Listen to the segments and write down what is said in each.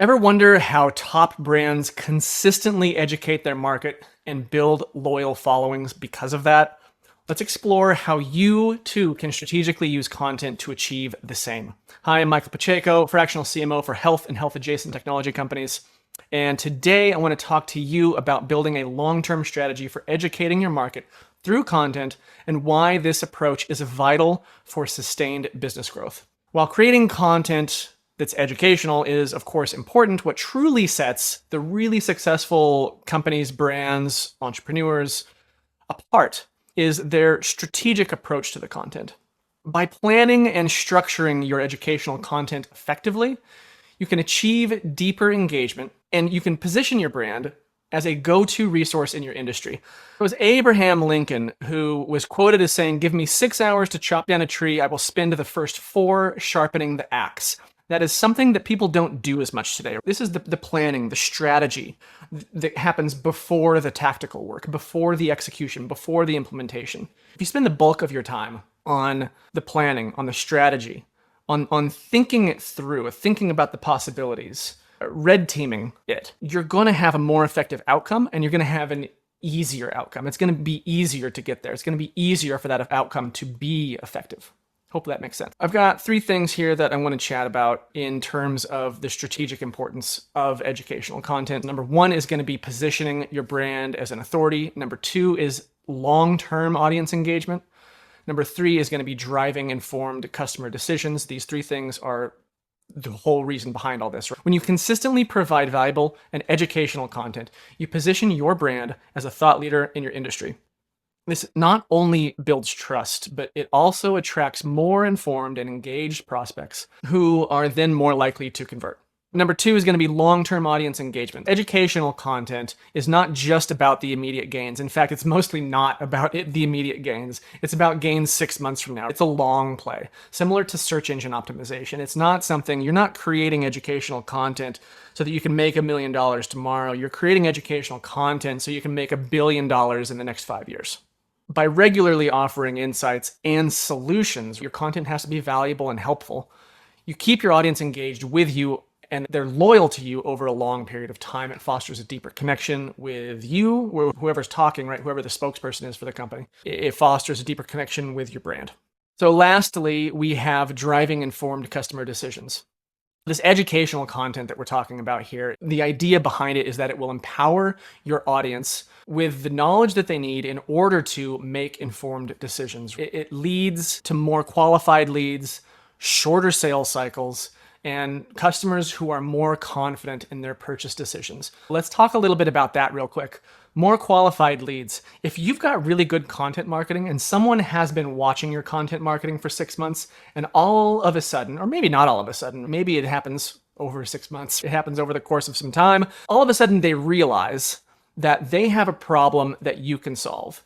Ever wonder how top brands consistently educate their market and build loyal followings because of that? Let's explore how you too can strategically use content to achieve the same. Hi, I'm Michael Pacheco, Fractional CMO for health and health adjacent technology companies. And today I want to talk to you about building a long-term strategy for educating your market through content and why this approach is vital for sustained business growth. While creating content that's educational is, of course, important, what truly sets the really successful companies, brands, entrepreneurs apart is their strategic approach to the content. By planning and structuring your educational content effectively, you can achieve deeper engagement and you can position your brand as a go-to resource in your industry. It was Abraham Lincoln who was quoted as saying, "Give me 6 hours to chop down a tree, I will spend the first 4 sharpening the axe." That is something that people don't do as much today. This is the planning, the strategy that happens before the tactical work, before the execution, before the implementation. If you spend the bulk of your time on the planning, on the strategy, on thinking it through, thinking about the possibilities, red teaming it, you're going to have a more effective outcome and you're going to have an easier outcome. It's going to be easier to get there. It's going to be easier for that outcome to be effective. Hope that makes sense. I've got 3 things here that I want to chat about in terms of the strategic importance of educational content. Number 1 is going to be positioning your brand as an authority. Number 2 is long-term audience engagement. Number 3 is going to be driving informed customer decisions. These 3 things are the whole reason behind all this. When you consistently provide valuable and educational content, you position your brand as a thought leader in your industry. This not only builds trust, but it also attracts more informed and engaged prospects who are then more likely to convert. Number 2 is going to be long-term audience engagement. Educational content is not just about the immediate gains. In fact, it's mostly not about the immediate gains. It's about gains 6 months from now. It's a long play, similar to search engine optimization. It's not something, you're not creating educational content so that you can make $1 million tomorrow. You're creating educational content so you can make $1 billion in the next 5 years. By regularly offering insights and solutions, your content has to be valuable and helpful. You keep your audience engaged with you and they're loyal to you over a long period of time. It fosters a deeper connection with you, or whoever's talking, right? Whoever the spokesperson is for the company. It fosters a deeper connection with your brand. So lastly, we have driving informed customer decisions. This educational content that we're talking about here, the idea behind it is that it will empower your audience with the knowledge that they need in order to make informed decisions. It leads to more qualified leads, shorter sales cycles, and customers who are more confident in their purchase decisions. Let's talk a little bit about that real quick. More qualified leads. If you've got really good content marketing and someone has been watching your content marketing for 6 months and all of a sudden, or maybe not all of a sudden, maybe it happens over 6 months, it happens over the course of some time, all of a sudden they realize that they have a problem that you can solve.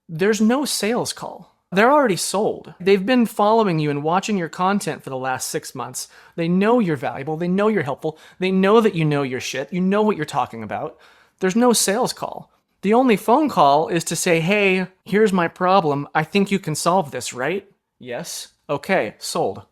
There's no sales call. They're already sold. They've been following you and watching your content for the last 6 months. They know you're valuable. They know you're helpful. They know that you know your shit. You know what you're talking about. There's no sales call. The only phone call is to say, "Hey, here's my problem. I think you can solve this, right?" "Yes." "Okay, sold."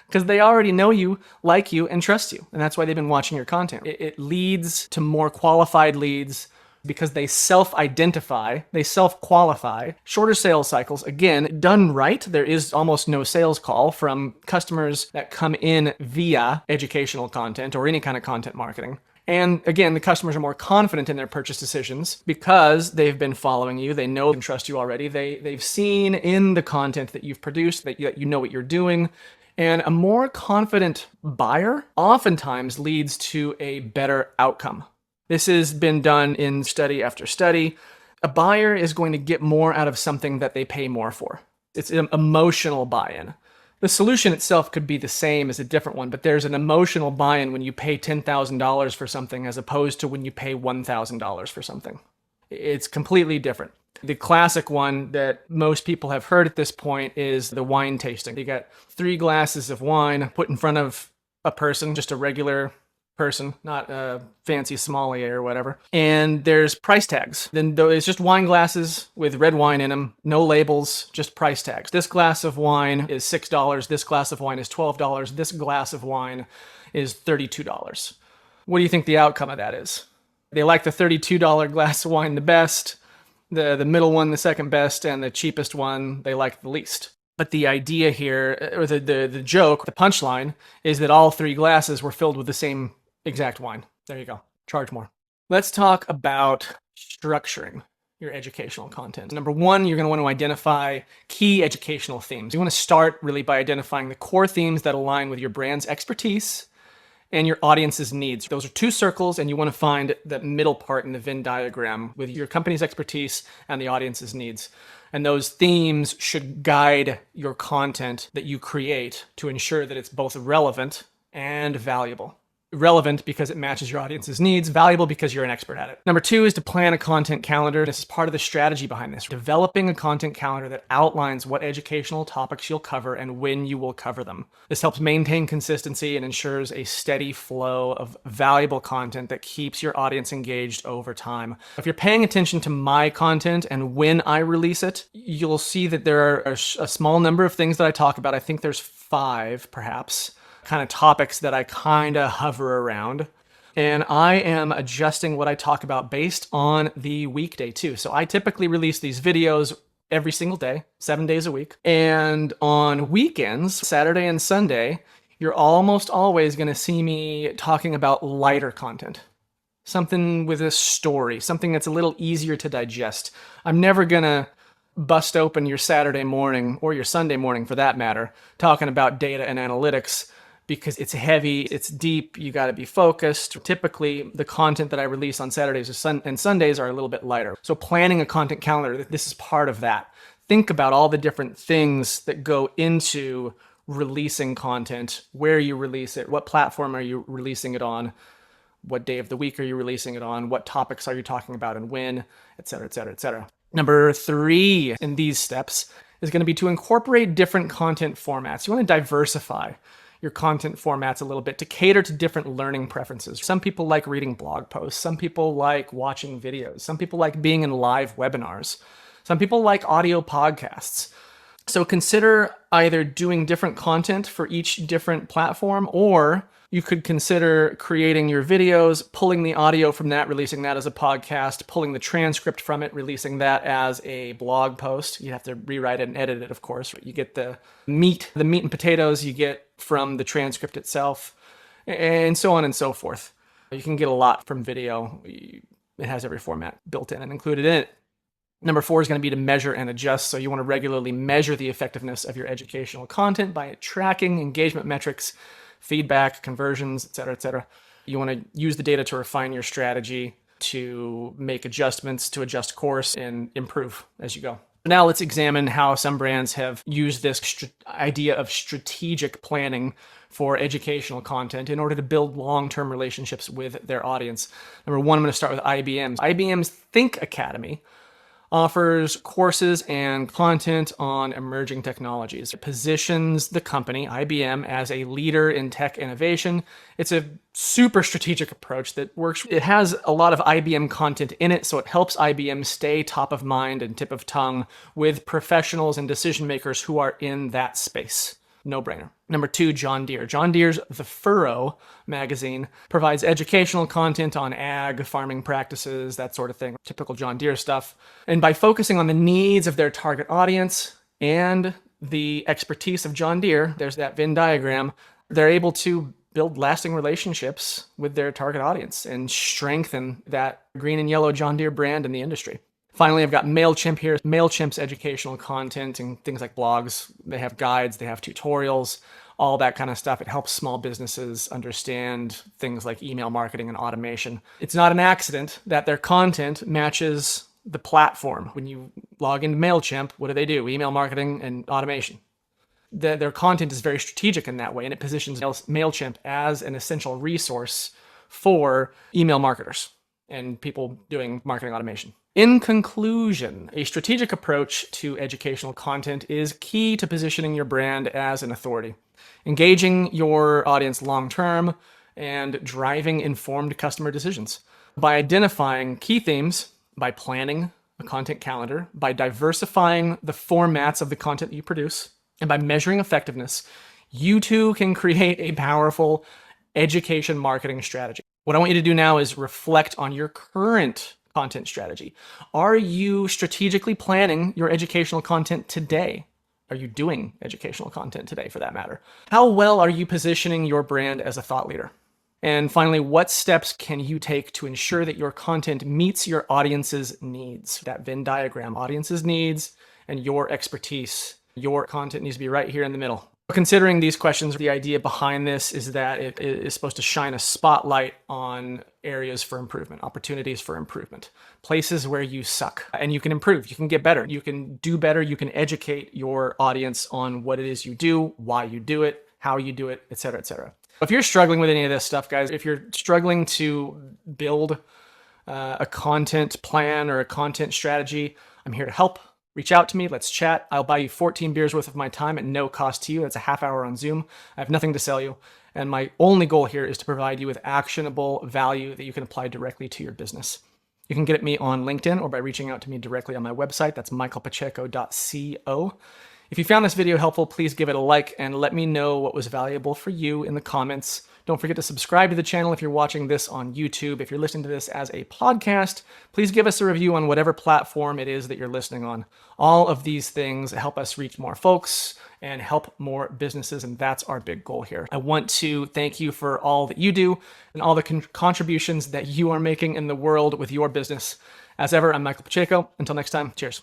Because they already know you, like you, and trust you. And that's why they've been watching your content. It leads to more qualified leads because they self-identify, they self-qualify. Shorter sales cycles, again, done right, there is almost no sales call from customers that come in via educational content or any kind of content marketing. And again, the customers are more confident in their purchase decisions because they've been following you. They know and trust you already. They've seen in the content that you've produced that you know what you're doing. And a more confident buyer oftentimes leads to a better outcome. This has been done in study after study. A buyer is going to get more out of something that they pay more for. It's an emotional buy-in. The solution itself could be the same as a different one, but there's an emotional buy-in when you pay $10,000 for something as opposed to when you pay $1,000 for something. It's completely different. The classic one that most people have heard at this point is the wine tasting. You got 3 glasses of wine put in front of a person, just a regular person, not a fancy sommelier or whatever. And there's price tags. Then it's just wine glasses with red wine in them, no labels, just price tags. This glass of wine is $6. This glass of wine is $12. This glass of wine is $32. What do you think the outcome of that is? They like the $32 glass of wine the best, the middle one the second best, and the cheapest one they like the least. But the idea here, or the joke, the punchline, is that all three glasses were filled with the same exact wine. There you go. Charge more. Let's talk about structuring your educational content. Number one, you're going to want to identify key educational themes. You want to start really by identifying the core themes that align with your brand's expertise and your audience's needs. Those are two circles, and you want to find that middle part in the Venn diagram with your company's expertise and the audience's needs. And those themes should guide your content that you create to ensure that it's both relevant and valuable. Relevant because it matches your audience's needs, valuable because you're an expert at it. Number two is to plan a content calendar. This is part of the strategy behind this. Developing a content calendar that outlines what educational topics you'll cover and when you will cover them. This helps maintain consistency and ensures a steady flow of valuable content that keeps your audience engaged over time. If you're paying attention to my content and when I release it, you'll see that there are a small number of things that I talk about. I think there's 5 perhaps kind of topics that I kind of hover around. And I am adjusting what I talk about based on the weekday too. So I typically release these videos every single day, 7 days a week. And on weekends, Saturday and Sunday, you're almost always going to see me talking about lighter content. Something with a story, something that's a little easier to digest. I'm never going to bust open your Saturday morning, or your Sunday morning for that matter, talking about data and analytics, because it's heavy, it's deep, you got to be focused. Typically, the content that I release on Saturdays and Sundays are a little bit lighter. So planning a content calendar, this is part of that. Think about all the different things that go into releasing content, where you release it, what platform are you releasing it on, what day of the week are you releasing it on, what topics are you talking about and when, et cetera, et cetera, et cetera. Number 3 in these steps is going to be to incorporate different content formats. You want to diversify your content formats a little bit to cater to different learning preferences. Some people like reading blog posts. Some people like watching videos. Some people like being in live webinars. Some people like audio podcasts. So consider either doing different content for each different platform, or you could consider creating your videos, pulling the audio from that, releasing that as a podcast, pulling the transcript from it, releasing that as a blog post. You have to rewrite it and edit it, of course. You get the meat and potatoes you get from the transcript itself, and so on and so forth. You can get a lot from video. It has every format built in and included in it. Number 4 is going to be to measure and adjust. So you want to regularly measure the effectiveness of your educational content by tracking engagement metrics, feedback, conversions, et cetera, et cetera. You want to use the data to refine your strategy, to make adjustments, to adjust course, and improve as you go. Now let's examine how some brands have used this idea of strategic planning for educational content in order to build long-term relationships with their audience. Number 1, I'm going to start with IBM's. IBM's Think Academy offers courses and content on emerging technologies. It positions the company, IBM, as a leader in tech innovation. It's a super strategic approach that works. It has a lot of IBM content in it, so it helps IBM stay top of mind and tip of tongue with professionals and decision makers who are in that space. No-brainer. Number 2, John Deere. John Deere's The Furrow magazine provides educational content on ag, farming practices, that sort of thing, typical John Deere stuff. And by focusing on the needs of their target audience and the expertise of John Deere, there's that Venn diagram, they're able to build lasting relationships with their target audience and strengthen that green and yellow John Deere brand in the industry. Finally, I've got MailChimp here. MailChimp's educational content and things like blogs. They have guides, they have tutorials, all that kind of stuff. It helps small businesses understand things like email marketing and automation. It's not an accident that their content matches the platform. When you log into MailChimp, what do? Email marketing and automation. Their content is very strategic in that way, and it positions MailChimp as an essential resource for email marketers and people doing marketing automation. In conclusion, a strategic approach to educational content is key to positioning your brand as an authority, engaging your audience long-term, and driving informed customer decisions. By identifying key themes, by planning a content calendar, by diversifying the formats of the content you produce, and by measuring effectiveness, you too can create a powerful education marketing strategy. What I want you to do now is reflect on your current content strategy. Are you strategically planning your educational content today? Are you doing educational content today, for that matter? How well are you positioning your brand as a thought leader? And finally, what steps can you take to ensure that your content meets your audience's needs? That Venn diagram, audience's needs and your expertise. Your content needs to be right here in the middle. Considering these questions, the idea behind this is that it is supposed to shine a spotlight on areas for improvement, opportunities for improvement, places where you suck, and you can improve, you can get better, you can do better, you can educate your audience on what it is you do, why you do it, how you do it, etc., etc. If you're struggling with any of this stuff, guys, if you're struggling to build a content plan or a content strategy, I'm here to help. Reach out to me. Let's chat. I'll buy you 14 beers worth of my time at no cost to you. That's a half hour on Zoom. I have nothing to sell you. And my only goal here is to provide you with actionable value that you can apply directly to your business. You can get at me on LinkedIn or by reaching out to me directly on my website. That's michaelpacheco.co. If you found this video helpful, please give it a like and let me know what was valuable for you in the comments. Don't forget to subscribe to the channel if you're watching this on YouTube. If you're listening to this as a podcast, please give us a review on whatever platform it is that you're listening on. All of these things help us reach more folks and help more businesses, and that's our big goal here. I want to thank you for all that you do and all the contributions that you are making in the world with your business. As ever, I'm Michael Pacheco. Until next time, cheers.